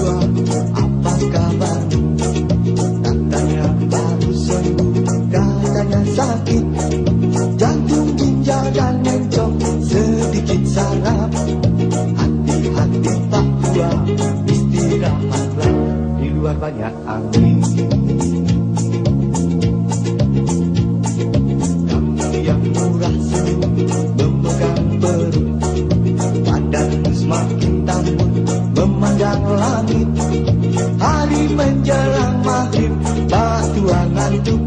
Papua, apa kabarmu? Katanya baru sembuh, katanya sakit jantung, ginjal dan mencong, sedikit saraf. Hati-hati Papua, istirahatlah, di luar banyak angin. Kamu yang murah senyum, memegang perut, badanmu semakin tambun, memandang langit. Hari menjelang maghrib, Papua ngantuk,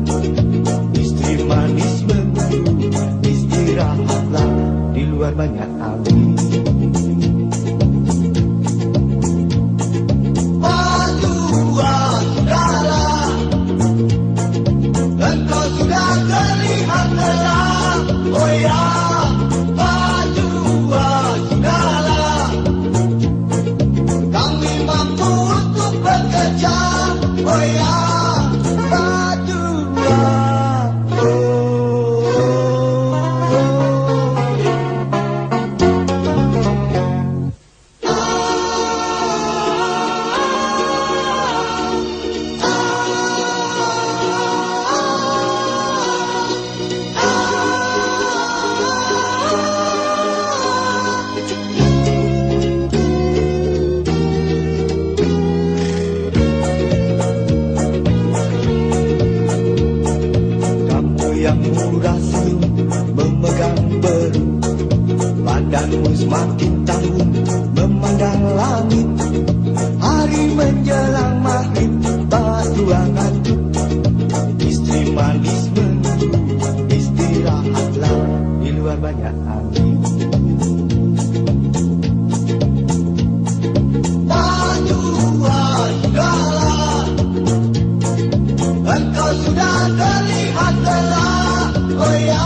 istri manis menunggu, istirahatlah, di luar banyak angin. Papua, sudahlah, engkau sudah terlihat lelah. Oh ya, Papua, sudahlah, kami mampu untuk bekerja. Oh ya, Papua, yang murah senyum, memegang perut, badanmu semakin tanggung, memandang langit. Hari menjelang maghrib, Papua ngantuk, istri manis menunggu, istirahatlah, di luar banyak angin. Papua, sudahlah, engkau sudah terlihat lelah. Oh ya,